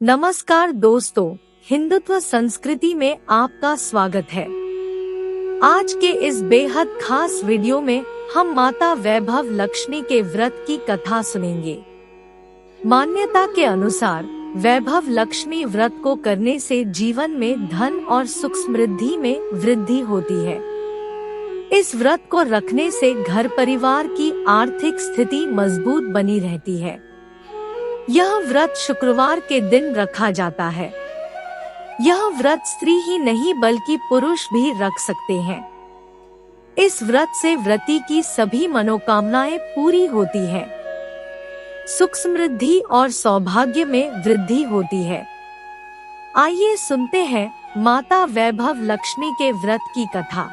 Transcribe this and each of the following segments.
नमस्कार दोस्तों, हिंदुत्व संस्कृति में आपका स्वागत है। आज के इस बेहद खास वीडियो में हम माता वैभव लक्ष्मी के व्रत की कथा सुनेंगे। मान्यता के अनुसार वैभव लक्ष्मी व्रत को करने से जीवन में धन और सुख समृद्धि में वृद्धि होती है। इस व्रत को रखने से घर परिवार की आर्थिक स्थिति मजबूत बनी रहती है। यह व्रत शुक्रवार के दिन रखा जाता है। यह व्रत स्त्री ही नहीं बल्कि पुरुष भी रख सकते हैं। इस व्रत से व्रती की सभी मनोकामनाएं पूरी होती है। सुख समृद्धि और सौभाग्य में वृद्धि होती है। आइए सुनते हैं माता वैभव लक्ष्मी के व्रत की कथा।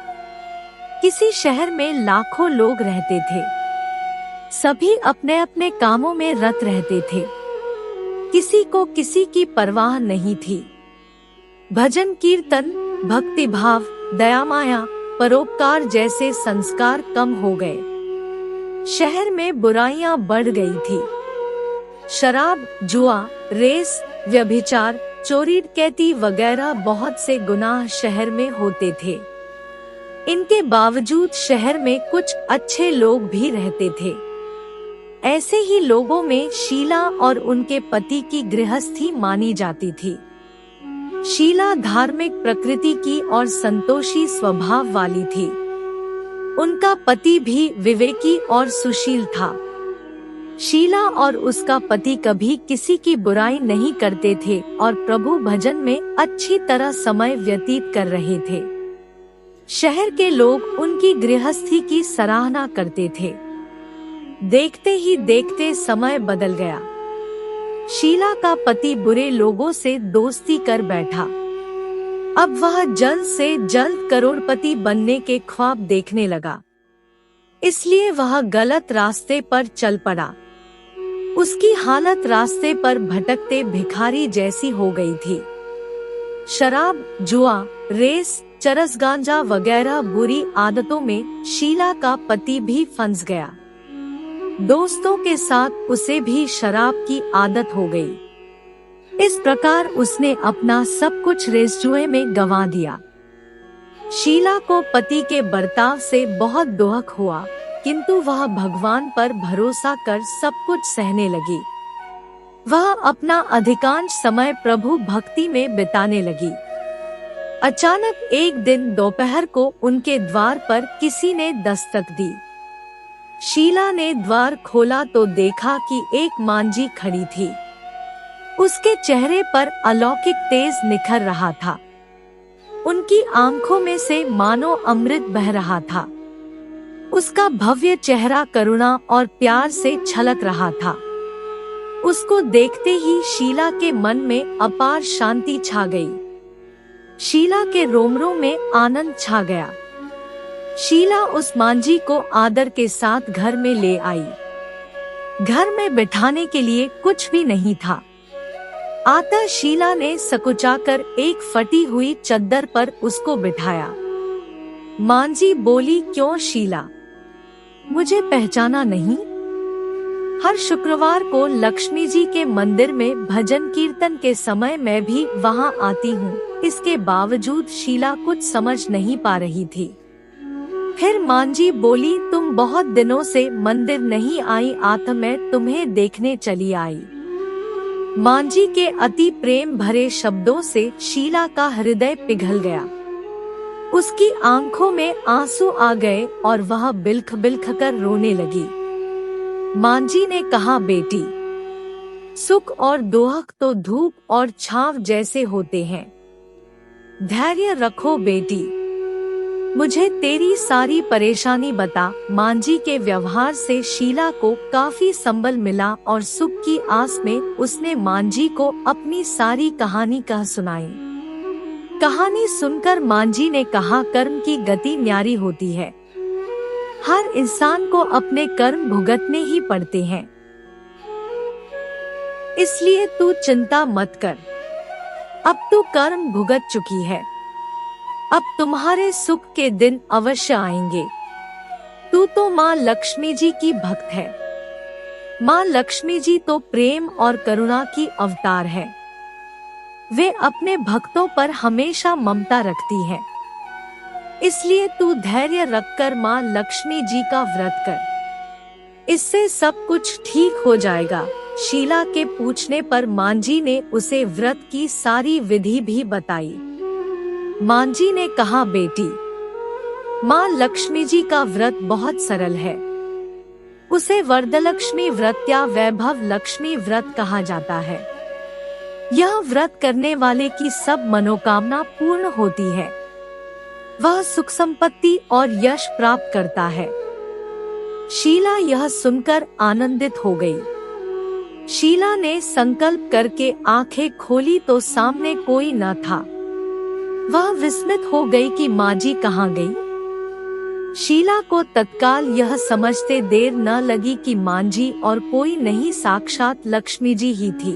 किसी शहर में लाखों लोग रहते थे। सभी अपने अपने कामों में रत रहते थे। किसी को किसी की परवाह नहीं थी। भजन कीर्तन, भक्ति भाव, दया माया, परोपकार जैसे संस्कार कम हो गए। शहर में बुराइयां बढ़ गई थी। शराब, जुआ, रेस, व्यभिचार, चोरी डकैती वगैरह बहुत से गुनाह शहर में होते थे। इनके बावजूद शहर में कुछ अच्छे लोग भी रहते थे। ऐसे ही लोगों में शीला और उनके पति की गृहस्थी मानी जाती थी। शीला धार्मिक प्रकृति की और संतोषी स्वभाव वाली थी। उनका पति भी विवेकी और सुशील था। शीला और उसका पति कभी किसी की बुराई नहीं करते थे और प्रभु भजन में अच्छी तरह समय व्यतीत कर रहे थे। शहर के लोग उनकी गृहस्थी की सराहना करते थे। देखते ही देखते समय बदल गया। शीला का पति बुरे लोगों से दोस्ती कर बैठा। अब वह जल्द से जल्द करोड़पति बनने के ख्वाब देखने लगा। इसलिए वह गलत रास्ते पर चल पड़ा। उसकी हालत रास्ते पर भटकते भिखारी जैसी हो गई थी। शराब, जुआ, रेस, चरस गांजा वगैरह बुरी आदतों में शीला का पति भी फंस गया। दोस्तों के साथ उसे भी शराब की आदत हो गई। इस प्रकार उसने अपना सब कुछ रेस जुए में गंवा दिया। शीला को पति के बर्ताव से बहुत दुख हुआ, किंतु वह भगवान पर भरोसा कर सब कुछ सहने लगी। वह अपना अधिकांश समय प्रभु भक्ति में बिताने लगी। अचानक एक दिन दोपहर को उनके द्वार पर किसी ने दस्तक दी। शीला ने द्वार खोला तो देखा कि एक मांझी खड़ी थी। उसके चेहरे पर अलौकिक तेज निखर रहा था। उनकी आंखों में से मानो अमृत बह रहा था। उसका भव्य चेहरा करुणा और प्यार से छलक रहा था। उसको देखते ही शीला के मन में अपार शांति छा गई। शीला के रोमरों में आनंद छा गया। शीला उस मांझी को आदर के साथ घर में ले आई। घर में बिठाने के लिए कुछ भी नहीं था। आता शीला ने सकुचाकर एक फटी हुई चद्दर पर उसको बिठाया। मांझी बोली, क्यों शीला, मुझे पहचाना नहीं? हर शुक्रवार को लक्ष्मी जी के मंदिर में भजन कीर्तन के समय मैं भी वहां आती हूँ। इसके बावजूद शीला कुछ समझ नहीं पा रही थी। फिर मांझी बोली, तुम बहुत दिनों से मंदिर नहीं आई, आज मैं तुम्हें देखने चली आई। मांझी के अति प्रेम भरे शब्दों से शीला का हृदय पिघल गया। उसकी आंखों में आंसू आ गए और वह बिलख बिलख कर रोने लगी। मांझी ने कहा, बेटी, सुख और दुख तो धूप और छांव जैसे होते हैं। धैर्य रखो बेटी, मुझे तेरी सारी परेशानी बता। मांझी के व्यवहार से शीला को काफी संबल मिला और सुख की आस में उसने मांझी को अपनी सारी कहानी कह सुनाई। कहानी सुनकर मांझी ने कहा, कर्म की गति न्यारी होती है। हर इंसान को अपने कर्म भुगतने ही पड़ते हैं। इसलिए तू चिंता मत कर। अब तू कर्म भुगत चुकी है। अब तुम्हारे सुख के दिन अवश्य आएंगे। तू तो माँ लक्ष्मी जी की भक्त है। माँ लक्ष्मी जी तो प्रेम और करुणा की अवतार है। वे अपने भक्तों पर हमेशा ममता रखती है। इसलिए तू धैर्य रखकर माँ लक्ष्मी जी का व्रत कर, इससे सब कुछ ठीक हो जाएगा। शीला के पूछने पर मांझी ने उसे व्रत की सारी विधि भी बताई। मांझी ने कहा, बेटी, माँ लक्ष्मी जी का व्रत बहुत सरल है। उसे वरदलक्ष्मी व्रत या वैभव लक्ष्मी व्रत कहा जाता है। यह व्रत करने वाले की सब मनोकामना पूर्ण होती है। वह सुख संपत्ति और यश प्राप्त करता है। शीला यह सुनकर आनंदित हो गई। शीला ने संकल्प करके आंखें खोली तो सामने कोई न था। वह विस्मित हो गई कि मांझी कहाँ गई। शीला को तत्काल यह समझते देर न लगी कि मांझी और कोई नहीं, साक्षात लक्ष्मी जी ही थी।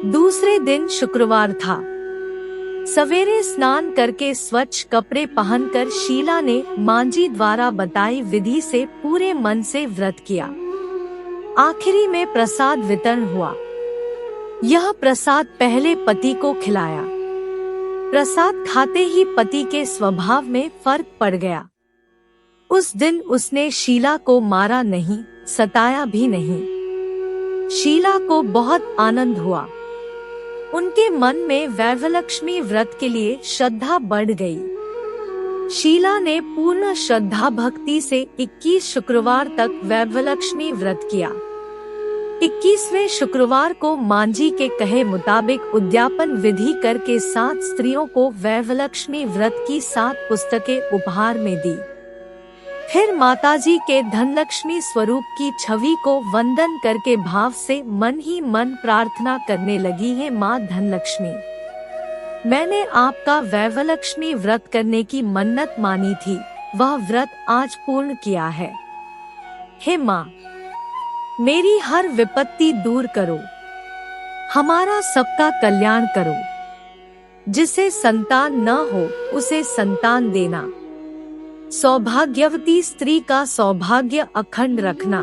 दूसरे दिन शुक्रवार था। सवेरे स्नान करके स्वच्छ कपड़े पहनकर शीला ने मांझी द्वारा बताई विधि से पूरे मन से व्रत किया। आखिरी में प्रसाद वितरण हुआ। यह प्रसाद पहले पति को खिलाया। प्रसाद खाते ही पति के स्वभाव में फर्क पड़ गया। उस दिन उसने शीला को मारा नहीं, सताया भी नहीं। शीला को बहुत आनंद हुआ। उनके मन में वैभवलक्ष्मी व्रत के लिए श्रद्धा बढ़ गई। शीला ने पूर्ण श्रद्धा भक्ति से 21 शुक्रवार तक वैभवलक्ष्मी व्रत किया। 21वें शुक्रवार को मांझी के कहे मुताबिक उद्यापन विधि करके 7 स्त्रियों को वैभवलक्ष्मी व्रत की 7 पुस्तकें उपहार में दी। फिर माताजी के धनलक्ष्मी स्वरूप की छवि को वंदन करके भाव से मन ही मन प्रार्थना करने लगी है, माँ धनलक्ष्मी, मैंने आपका वैभवलक्ष्मी व्रत करने की मन्नत मानी थी, वह व्रत आज पूर्ण किया है। हे माँ, मेरी हर विपत्ति दूर करो, हमारा सबका कल्याण करो। जिसे संतान न हो उसे संतान देना। सौभाग्यवती स्त्री का सौभाग्य अखंड रखना।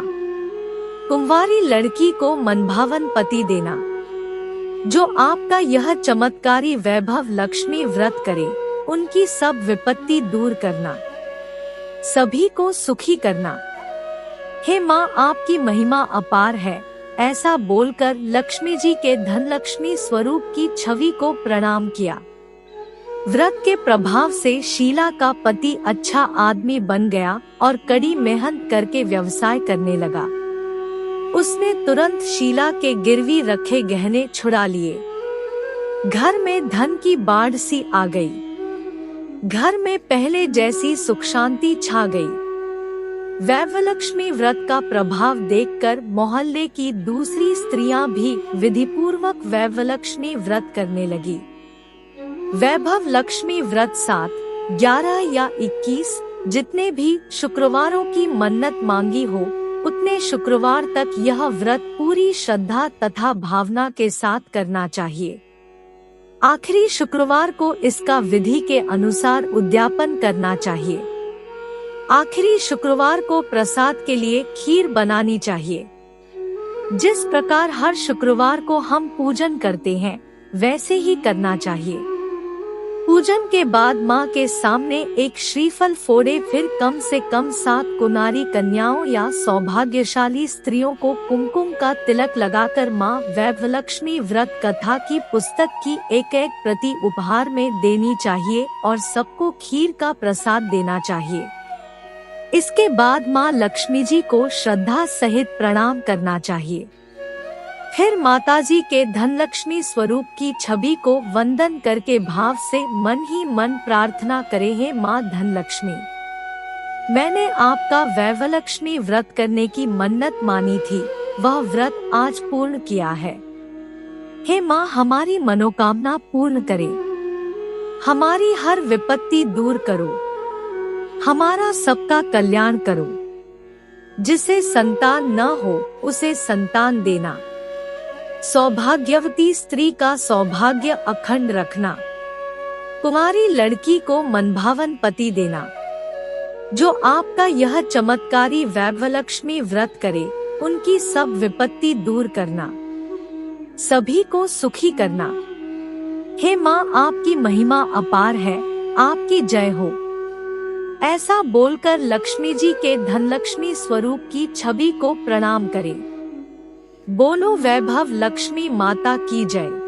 कुंवारी लड़की को मनभावन पति देना। जो आपका यह चमत्कारी वैभव लक्ष्मी व्रत करे, उनकी सब विपत्ति दूर करना, सभी को सुखी करना। हे माँ, आपकी महिमा अपार है। ऐसा बोलकर लक्ष्मी जी के धनलक्ष्मी स्वरूप की छवि को प्रणाम किया। व्रत के प्रभाव से शीला का पति अच्छा आदमी बन गया और कड़ी मेहनत करके व्यवसाय करने लगा। उसने तुरंत शीला के गिरवी रखे गहने छुड़ा लिए। घर में धन की बाढ़ सी आ गई। घर में पहले जैसी सुख शांति छा गई। वैभवलक्ष्मी व्रत का प्रभाव देखकर मोहल्ले की दूसरी स्त्रियां भी विधिपूर्वक वैभवलक्ष्मी व्रत करने लगी। वैभव लक्ष्मी व्रत 7, 11 या 21 जितने भी शुक्रवारों की मन्नत मांगी हो, उतने शुक्रवार तक यह व्रत पूरी श्रद्धा तथा भावना के साथ करना चाहिए। आखिरी शुक्रवार को इसका विधि के अनुसार उद्यापन करना चाहिए। आखिरी शुक्रवार को प्रसाद के लिए खीर बनानी चाहिए। जिस प्रकार हर शुक्रवार को हम पूजन करते हैं, वैसे ही करना चाहिए। पूजन के बाद माँ के सामने एक श्रीफल फोड़े, फिर कम से कम 7 कुनारी कन्याओं या सौभाग्यशाली स्त्रियों को कुमकुम का तिलक लगाकर माँ वैभवलक्ष्मी व्रत कथा की पुस्तक की एक प्रति उपहार में देनी चाहिए और सबको खीर का प्रसाद देना चाहिए। इसके बाद माँ लक्ष्मी जी को श्रद्धा सहित प्रणाम करना चाहिए। फिर माताजी के धनलक्ष्मी स्वरूप की छवि को वंदन करके भाव से मन ही मन प्रार्थना करे, हे माँ धनलक्ष्मी, मैंने आपका वैभवलक्ष्मी व्रत करने की मन्नत मानी थी, वह व्रत आज पूर्ण किया है। हे माँ, हमारी मनोकामना पूर्ण करे, हमारी हर विपत्ति दूर करो, हमारा सबका कल्याण करो। जिसे संतान न हो उसे संतान देना। सौभाग्यवती स्त्री का सौभाग्य अखंड रखना। कुमारी लड़की को मनभावन पति देना। जो आपका यह चमत्कारी वैभवलक्ष्मी व्रत करे, उनकी सब विपत्ति दूर करना, सभी को सुखी करना। हे माँ, आपकी महिमा अपार है, आपकी जय हो। ऐसा बोलकर लक्ष्मी जी के धनलक्ष्मी स्वरूप की छवि को प्रणाम करें। बोलो वैभव लक्ष्मी माता की जय।